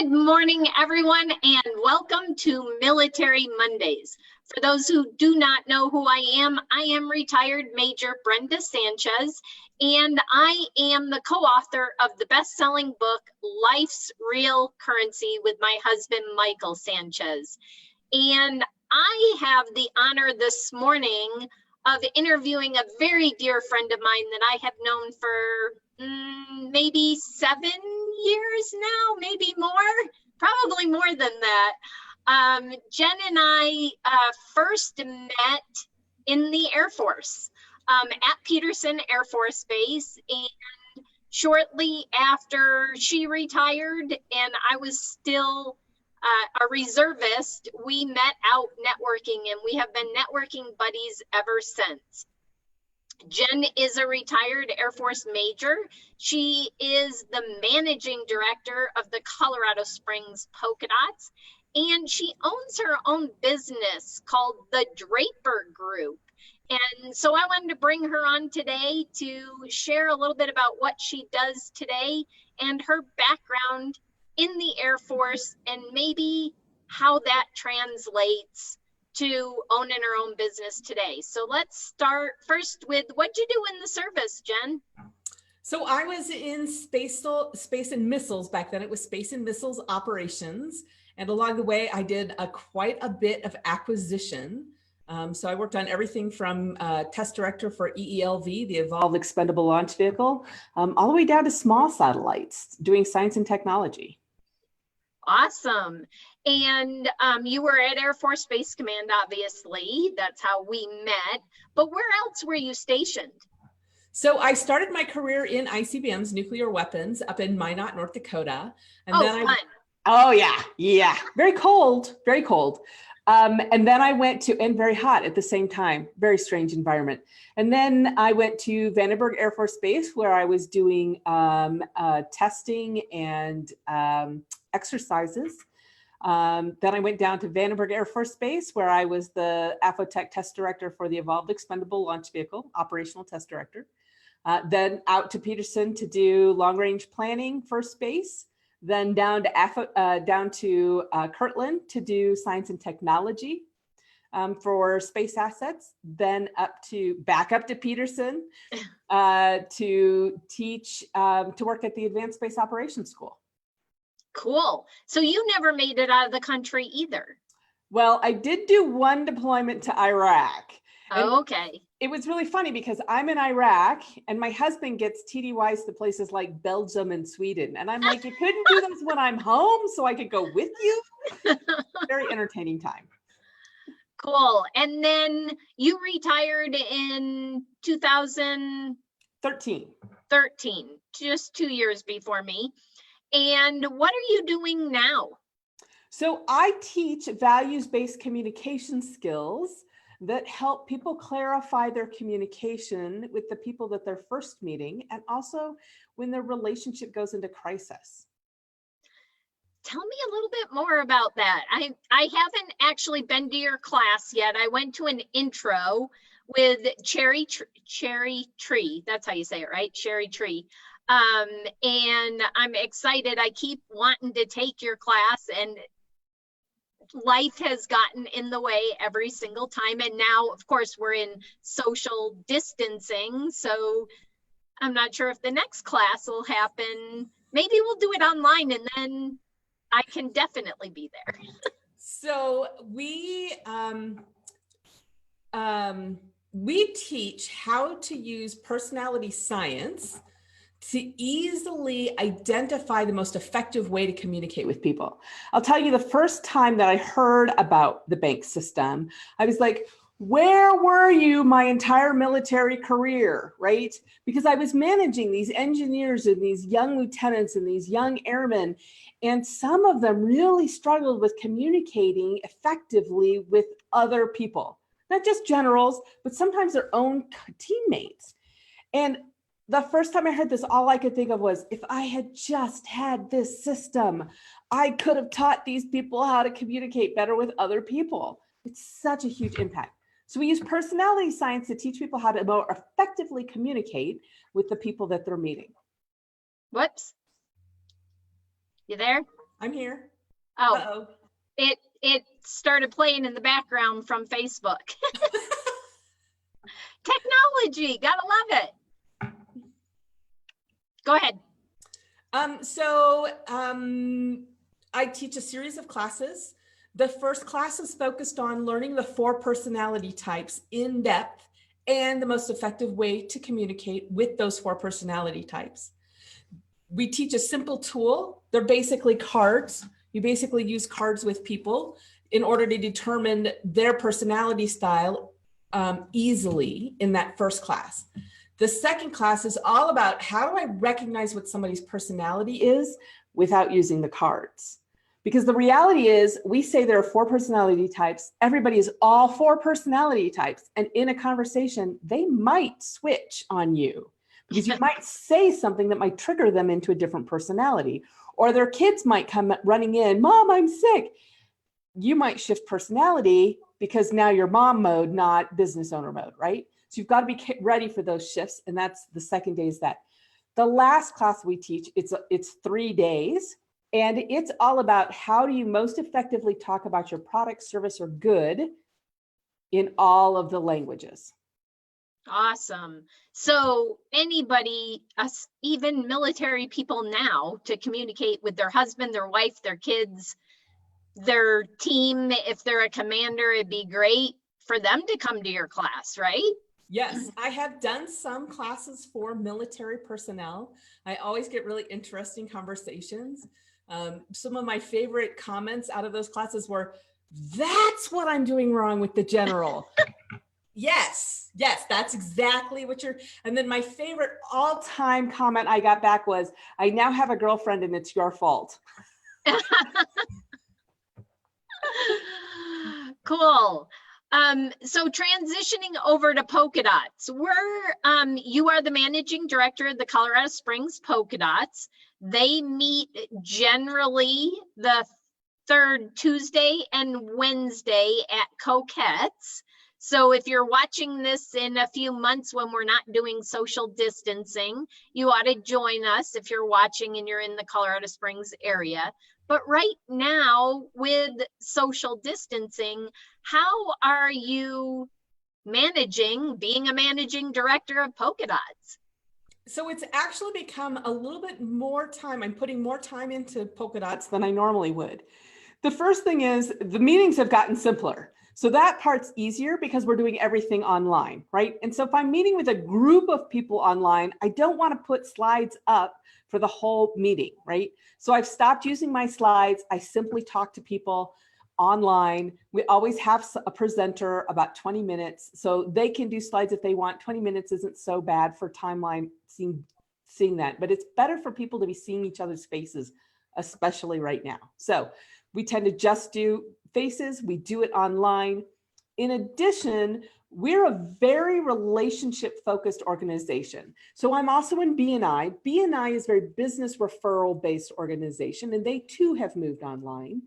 Good morning, everyone, and welcome to Military Mondays. For those who do not know who I am retired Major Brenda Sanchez, and I am the co-author of the best-selling book, Life's Real Currency, with my husband, Michael Sanchez. And I have the honor this morning of interviewing a very dear friend of mine that I have known for maybe 7 years now, maybe more, probably more than that. Jen and I first met in the Air Force at Peterson Air Force Base, and shortly after she retired and I was still a reservist, we met out networking, and we have been networking buddies ever since. Jen is a retired Air Force major. She is the managing director of the Colorado Springs Polka Dots, and she owns her own business called the Draper Group. And so I wanted to bring her on today to share a little bit about what she does today and her background in the Air Force, and maybe how that translates to owning her own business today. So let's start first with, what'd you do in the service, Jen? So I was in space and missiles back then. It was space and missiles operations. And along the way, I did quite a bit of acquisition. So I worked on everything from test director for EELV, the Evolved Expendable Launch Vehicle, all the way down to small satellites, doing science and technology. Awesome. And you were at Air Force Space Command, obviously. That's how we met. But where else were you stationed? So I started my career in ICBMs, nuclear weapons, up in Minot, North Dakota. And fun. Oh, yeah. Very cold, very cold. And then I went to, and very hot at the same time, very strange environment. And then I went to Vandenberg Air Force Base, where I was doing testing and exercises. Then I went down to Vandenberg Air Force Base, where I was the AFOTech test director for the Evolved Expendable Launch Vehicle, operational test director. Then out to Peterson to do long range planning for space. Then down to Kirtland to do science and technology for space assets. Then back up to Peterson to teach, to work at the Advanced Space Operations School. Cool. So you never made it out of the country either. Well, I did do one deployment to Iraq. Oh, okay. It was really funny because I'm in Iraq and my husband gets TDYs to places like Belgium and Sweden. And I'm like, you couldn't do this when I'm home so I could go with you? Very entertaining time. Cool. And then you retired in 2013, just 2 years before me. And what are you doing now? So I teach values-based communication skills that help people clarify their communication with the people that they're first meeting, and also when their relationship goes into crisis. Tell me a little bit more about that. I haven't actually been to your class yet. I went to an intro with Cherry Tree. That's how you say it, right? Cherry Tree. And I'm excited. I keep wanting to take your class, and life has gotten in the way every single time. And now, of course, we're in social distancing. So I'm not sure if the next class will happen. Maybe we'll do it online, and then I can definitely be there. So we teach how to use personality science to easily identify the most effective way to communicate with people. I'll tell you, the first time that I heard about the bank system, I was like, where were you my entire military career, right? Because I was managing these engineers and these young lieutenants and these young airmen, and some of them really struggled with communicating effectively with other people, not just generals, but sometimes their own teammates. And the first time I heard this, all I could think of was, if I had just had this system, I could have taught these people how to communicate better with other people. It's such a huge impact. So we use personality science to teach people how to more effectively communicate with the people that they're meeting. Whoops. You there? I'm here. Oh, Uh-oh. it started playing in the background from Facebook. Technology, gotta love it. Go ahead. I teach a series of classes. The first class is focused on learning the 4 personality types in depth and the most effective way to communicate with those 4 personality types. We teach a simple tool. They're basically cards. You basically use cards with people in order to determine their personality style easily in that first class. The second class is all about how do I recognize what somebody's personality is without using the cards? Because the reality is we say there are 4 personality types. Everybody is all 4 personality types. And in a conversation, they might switch on you because you might say something that might trigger them into a different personality. Or their kids might come running in, Mom, I'm sick. You might shift personality because now you're mom mode, not business owner mode, right? So you've got to be ready for those shifts. And that's the second day is that. The last class we teach, it's 3 days. And it's all about how do you most effectively talk about your product, service, or good in all of the languages. Awesome. So anybody, us, even military people now, to communicate with their husband, their wife, their kids, their team, if they're a commander, it'd be great for them to come to your class, right? Yes, I have done some classes for military personnel. I always get really interesting conversations. Some of my favorite comments out of those classes were, that's what I'm doing wrong with the general. Yes, that's exactly what and then my favorite all-time comment I got back was, I now have a girlfriend and it's your fault. Cool. So transitioning over to polka dots, you are the managing director of the Colorado Springs Polka Dots. They meet generally the 3rd Tuesday and Wednesday at Coquettes. So if you're watching this in a few months when we're not doing social distancing, you ought to join us if you're watching and you're in the Colorado Springs area. But right now with social distancing, how are you managing being a managing director of Polka Dots? So it's actually become a little bit more time. I'm putting more time into Polka Dots than I normally would. The first thing is the meetings have gotten simpler. So that part's easier because we're doing everything online, right? And so if I'm meeting with a group of people online, I don't want to put slides up for the whole meeting, right? So I've stopped using my slides. I simply talk to people online. We always have a presenter about 20 minutes. So they can do slides if they want. 20 minutes isn't so bad for timeline seeing that, but it's better for people to be seeing each other's faces, especially right now. So we tend to just do faces. We do it online. In addition, we're a very relationship-focused organization. So I'm also in B&I. B&I is a very business referral-based organization, and they too have moved online.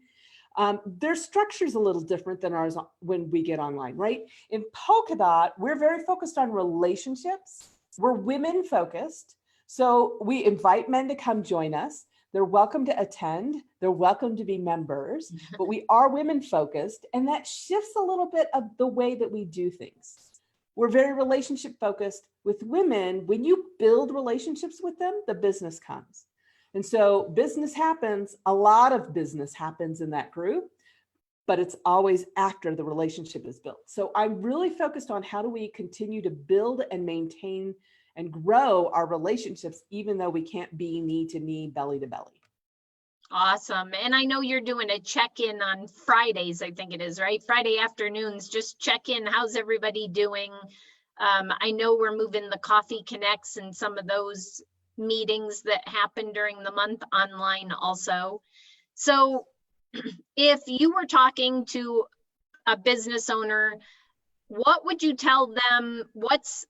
Their structure is a little different than ours when we get online, right? In Polkadot, we're very focused on relationships. We're women-focused. So we invite men to come join us. They're welcome to attend. They're welcome to be members, but we are women focused, and that shifts a little bit of the way that we do things. We're very relationship focused with women. When you build relationships with them, the business comes. And so business happens, a lot of business happens in that group, but it's always after the relationship is built. So I'm really focused on how do we continue to build and maintain and grow our relationships, even though we can't be knee to knee, belly to belly. Awesome. And I know you're doing a check-in on Fridays, I think it is, right? Friday afternoons, just check in. How's everybody doing? I know we're moving the Coffee Connects and some of those meetings that happen during the month online also. So if you were talking to a business owner, what would you tell them? What's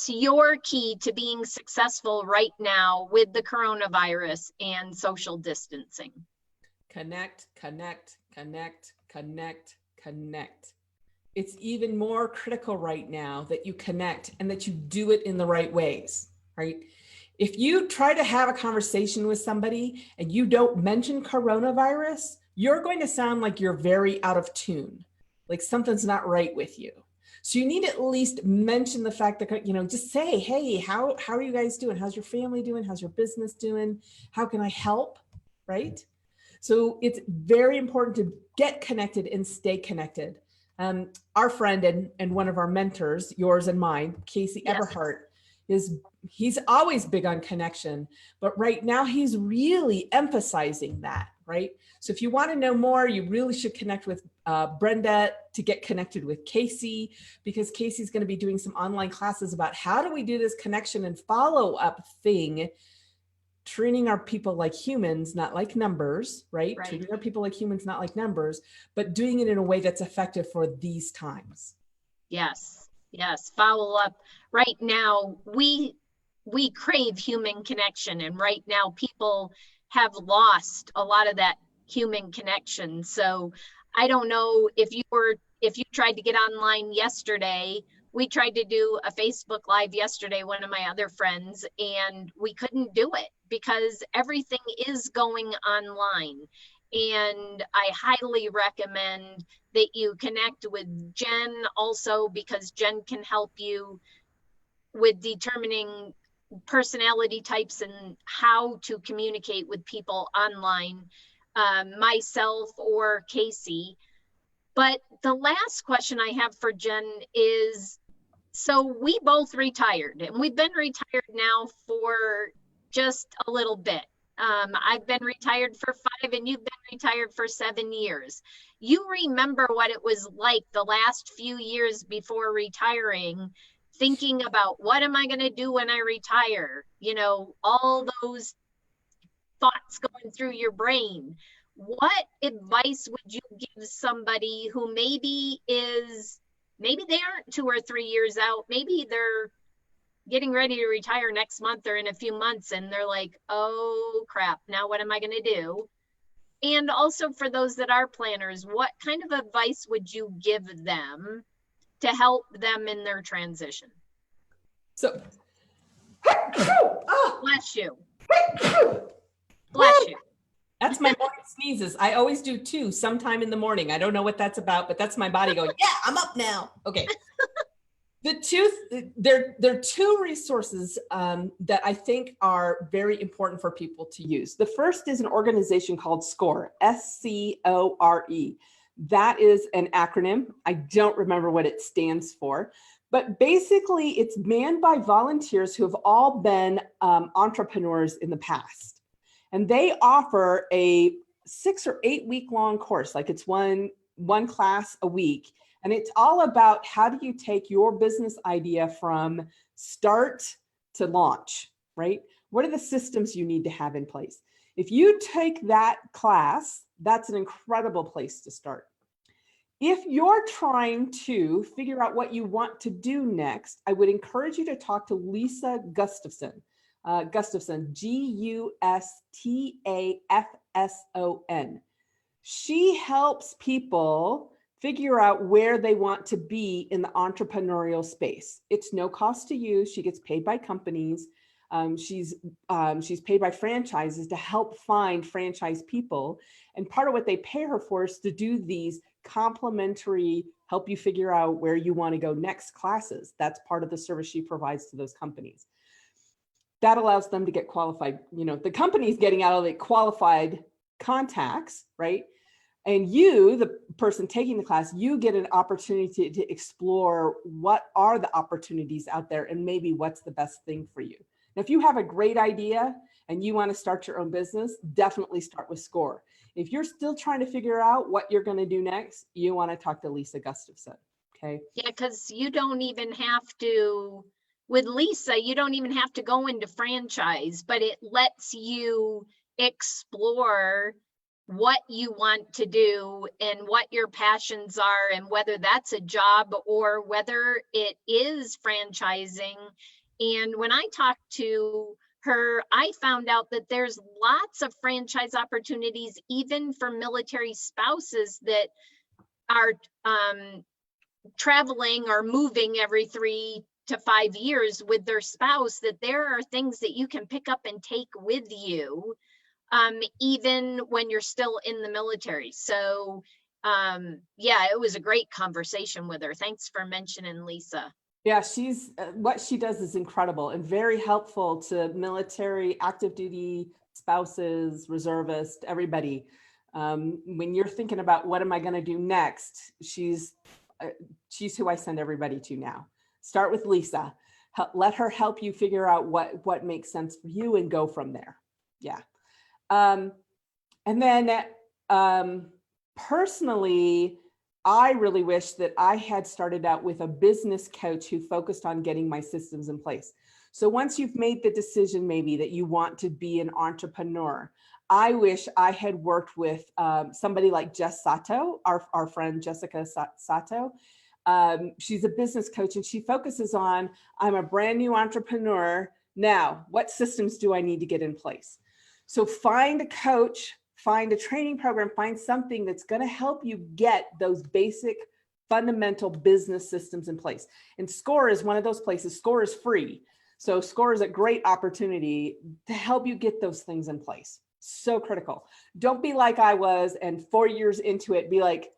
your key to being successful right now with the coronavirus and social distancing? Connect, connect, connect, connect, connect. It's even more critical right now that you connect and that you do it in the right ways, right? If you try to have a conversation with somebody and you don't mention coronavirus, you're going to sound like you're very out of tune, like something's not right with you. So you need to at least mention the fact that, just say, hey, how are you guys doing? How's your family doing? How's your business doing? How can I help? Right? So it's very important to get connected and stay connected. Our friend and one of our mentors, yours and mine, Casey Yes. Everhart, he's always big on connection, but right now he's really emphasizing that, right? So if you want to know more, you really should connect with Brenda to get connected with Casey, because Casey's going to be doing some online classes about how do we do this connection and follow-up thing, treating our people like humans, not like numbers, right? Treating our people like humans, not like numbers, but doing it in a way that's effective for these times. Yes, yes, follow up. Right now, we crave human connection, and right now people have lost a lot of that human connection. So I don't know if you tried to get online yesterday. We tried to do a Facebook Live yesterday, one of my other friends, and we couldn't do it because everything is going online. And I highly recommend that you connect with Jen also, because Jen can help you with determining personality types and how to communicate with people online, myself or Casey. But the last question I have for Jen is, so we both retired, and we've been retired now for just a little bit. I've been retired for 5 and you've been retired for 7 years. You remember what it was like the last few years before retiring, thinking about what am I going to do when I retire? All those thoughts going through your brain. What advice would you give somebody who maybe they aren't 2 or 3 years out, maybe they're getting ready to retire next month or in a few months, and they're like, oh crap, now what am I going to do? And also for those that are planners, what kind of advice would you give them to help them in their transition? So, bless you. Bless you. That's my morning sneezes. I always do 2 sometime in the morning. I don't know what that's about, but that's my body going, yeah, I'm up now. Okay. There are 2 resources that I think are very important for people to use. The first is an organization called SCORE, SCORE. That is an acronym. I don't remember what it stands for, but basically it's manned by volunteers who have all been entrepreneurs in the past. And they offer a 6 or 8 week long course, like it's one class a week. And it's all about how do you take your business idea from start to launch, right? What are the systems you need to have in place? If you take that class, that's an incredible place to start. If you're trying to figure out what you want to do next, I would encourage you to talk to Lisa Gustafson. Gustafson, Gustafson. She helps people figure out where they want to be in the entrepreneurial space. It's no cost to you. She gets paid by companies. She's paid by franchises to help find franchise people. And part of what they pay her for is to do these complimentary, help you figure out where you want to go next classes. That's part of the service she provides to those companies. That allows them to get qualified. The company's getting out of the qualified contacts, right? And you, the person taking the class, you get an opportunity to explore what are the opportunities out there and maybe what's the best thing for you. Now, if you have a great idea and you want to start your own business, definitely start with SCORE. If you're still trying to figure out what you're going to do next, you want to talk to Lisa Gustafson, okay? Yeah, because you don't even have to, with Lisa, you don't even have to go into franchise, but it lets you explore what you want to do and what your passions are, and whether that's a job or whether it is franchising. And when I talked to her, I found out that there's lots of franchise opportunities, even for military spouses that are traveling or moving every 3 to 5 years with their spouse, that there are things that you can pick up and take with you, even when you're still in the military. So yeah, it was a great conversation with her. Thanks for mentioning Lisa. Yeah, she's what she does is incredible and very helpful to military, active duty spouses, reservists, everybody. When you're thinking about what am I going to do next, she's who I send everybody to now. Start with Lisa. Let her help you figure out what makes sense for you and go from there. Yeah. And then personally, I really wish that I had started out with a business coach who focused on getting my systems in place. So once you've made the decision maybe that you want to be an entrepreneur, I wish I had worked with somebody like Jess Sato, our friend Jessica Sato. She's a business coach and she focuses on, I'm a brand new entrepreneur. Now, what systems do I need to get in place? So find a coach, find a training program, find something that's going to help you get those basic fundamental business systems in place. And SCORE is one of those places. SCORE is free. So SCORE is a great opportunity to help you get those things in place. So critical. Don't be like I was and 4 years into it, be like,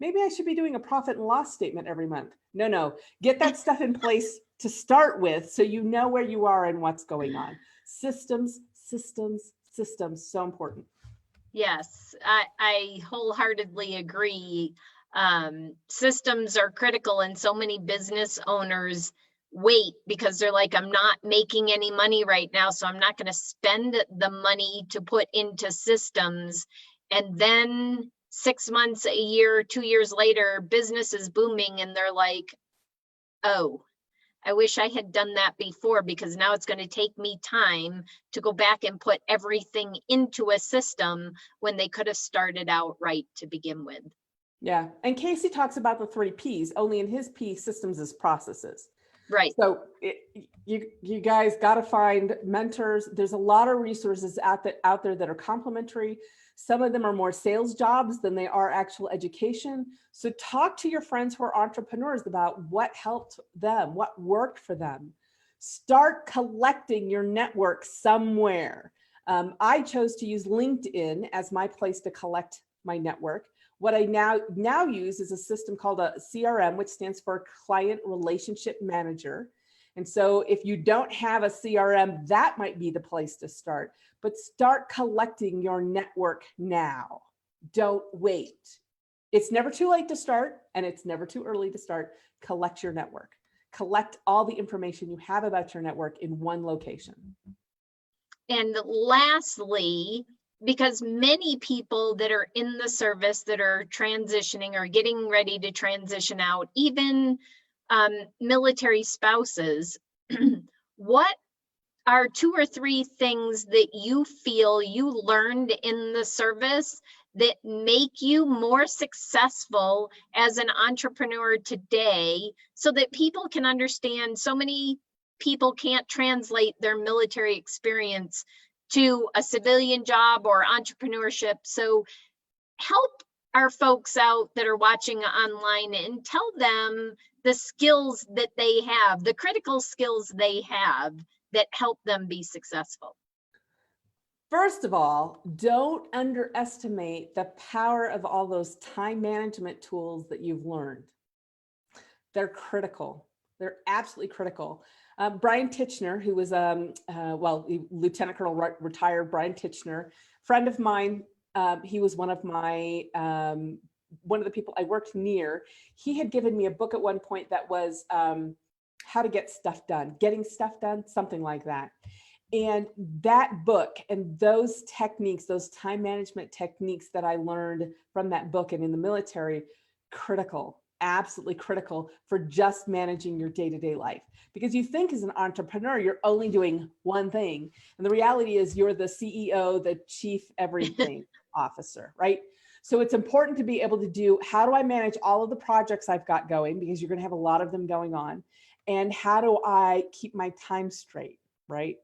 maybe I should be doing a profit and loss statement every month. No, get that stuff in place to start with so you know where you are and what's going on. Systems, so important. Yes, I wholeheartedly agree. Systems are critical, and so many business owners wait because they're like, I'm not making any money right now, so I'm not going to spend the money to put into systems. And then 6 months, a year, 2 years later, business is booming and they're like, oh, I wish I had done that before, because now it's going to take me time to go back and put everything into a system when they could have started out right to begin with. Yeah. And Casey talks about the 3 Ps, only in his P, systems is processes. Right. So you guys got to find mentors. There's a lot of resources out there that are complementary. Some of them are more sales jobs than they are actual education. So talk to your friends who are entrepreneurs about what helped them, what worked for them. Start collecting your network somewhere. I chose to use LinkedIn as my place to collect my network. What I now use is a system called a CRM, which stands for Client Relationship Manager. And so if you don't have a CRM, that might be the place to start. But start collecting your network now. Don't wait. It's never too late to start, and it's never too early to start. Collect your network. Collect all the information you have about your network in one location. And lastly, because many people that are in the service that are transitioning or getting ready to transition out, even military spouses, what are 2 or 3 things that you feel you learned in the service that make you more successful as an entrepreneur today, so that people can understand? So many people can't translate their military experience to a civilian job or entrepreneurship. So help our folks out that are watching online and tell them the skills that they have, the critical skills they have that help them be successful. First of all, don't underestimate the power of all those time management tools that you've learned. They're critical. They're absolutely critical. Brian Tichenor, who was, Lieutenant Colonel retired Brian Tichenor, friend of mine, he was one of the people I worked near. He had given me a book at one point that was how to get stuff done, getting stuff done, something like that. And that book and those techniques, those time management techniques that I learned from that book and in the military, critical, absolutely critical for just managing your day-to-day life. Because you think as an entrepreneur, you're only doing one thing. And the reality is you're the CEO, the chief everything officer, right? So it's important to be able to do, how do I manage all of the projects I've got going, because you're going to have a lot of them going on, and how do I keep my time straight, right?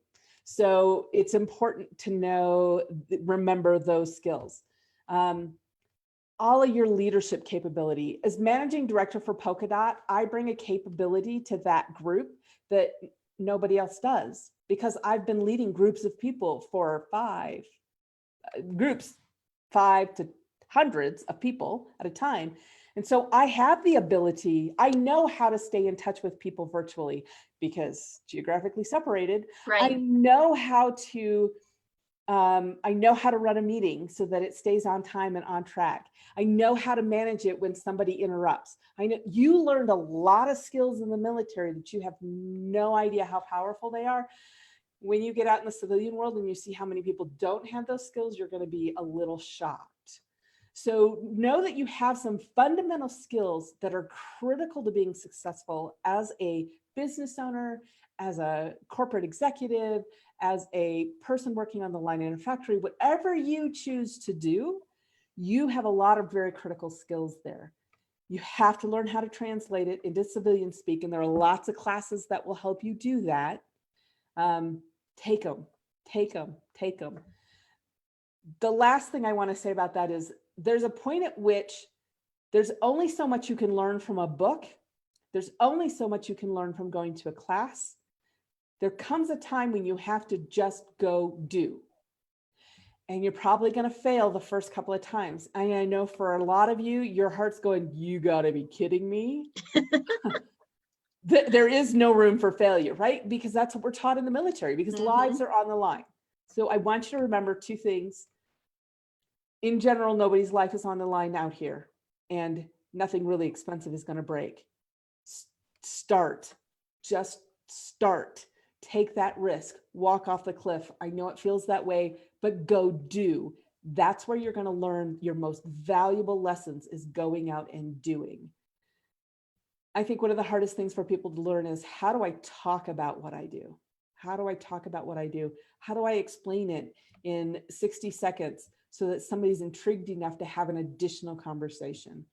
So it's important to know, remember those skills. all of your leadership capability. As managing director for Polka Dot, I bring a capability to that group that nobody else does, because I've been leading groups of people for 5 to hundreds of people at a time. And so I have the ability, I know how to stay in touch with people virtually because geographically separated. Right. I know how to run a meeting so that it stays on time and on track. I know how to manage it when somebody interrupts. I know you learned a lot of skills in the military that you have no idea how powerful they are. When you get out in the civilian world and you see how many people don't have those skills, you're going to be a little shocked. So know that you have some fundamental skills that are critical to being successful as a business owner, as a corporate executive, as a person working on the line in a factory. Whatever you choose to do, you have a lot of very critical skills there. You have to learn how to translate it into civilian speak, and there are lots of classes that will help you do that. Take them. The last thing I want to say about that is there's a point at which there's only so much you can learn from a book. There's only so much you can learn from going to a class. There comes a time when you have to just go do. And you're probably going to fail the first couple of times. And I know for a lot of you, your heart's going, you got to be kidding me. There is no room for failure, right? Because that's what we're taught in the military, because lives are on the line. So I want you to remember 2 things. In general, nobody's life is on the line out here, and nothing really expensive is going to break. Just start. Take that risk, walk off the cliff. I know it feels that way, but go do. That's where you're going to learn your most valuable lessons, is going out and doing. I think one of the hardest things for people to learn is, how do I talk about what I do? How do I talk about what I do? How do I explain it in 60 seconds so that somebody's intrigued enough to have an additional conversation?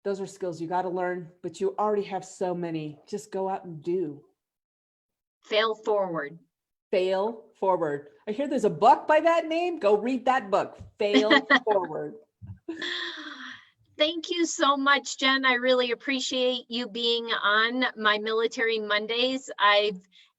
Those are skills you got to learn, but you already have so many. Just go out and do. Fail forward. Fail forward. I hear there's a book by that name. Go read that book. Fail forward. Thank you so much, Jen. I really appreciate you being on my Military Mondays.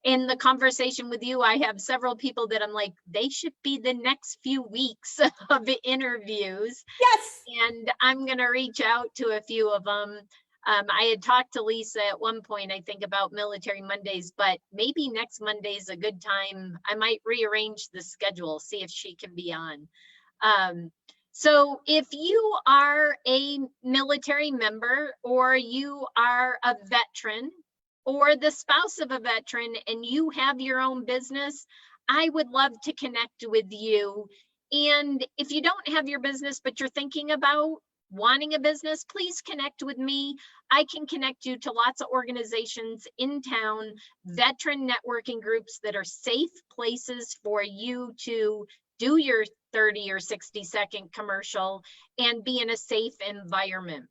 In the conversation with you, I have several people that I'm like, they should be the next few weeks of interviews. Yes. And I'm going to reach out to a few of them. I had talked to Lisa at one point, I think, about Military Mondays, but maybe next Monday is a good time. I might rearrange the schedule, see if she can be on. So if you are a military member, or you are a veteran, or the spouse of a veteran, and you have your own business, I would love to connect with you. And if you don't have your business, but you're thinking about wanting a business, please connect with me. I can connect you to lots of organizations in town, veteran networking groups that are safe places for you to do your 30 or 60-second commercial and be in a safe environment.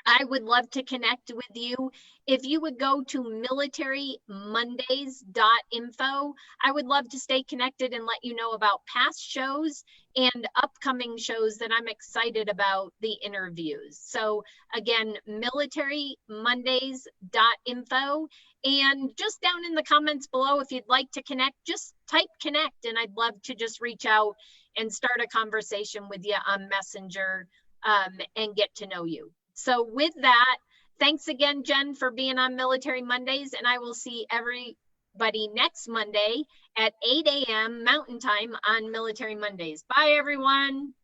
I would love to connect with you. If you would go to militarymondays.info, I would love to stay connected and let you know about past shows and upcoming shows that I'm excited about the interviews. So again, militarymondays.info. And just down in the comments below, if you'd like to connect, just type connect, and I'd love to just reach out and start a conversation with you on Messenger and get to know you. So with that, thanks again, Jen, for being on Military Mondays, and I will see everybody next Monday at 8 a.m. Mountain Time on Military Mondays. Bye, everyone.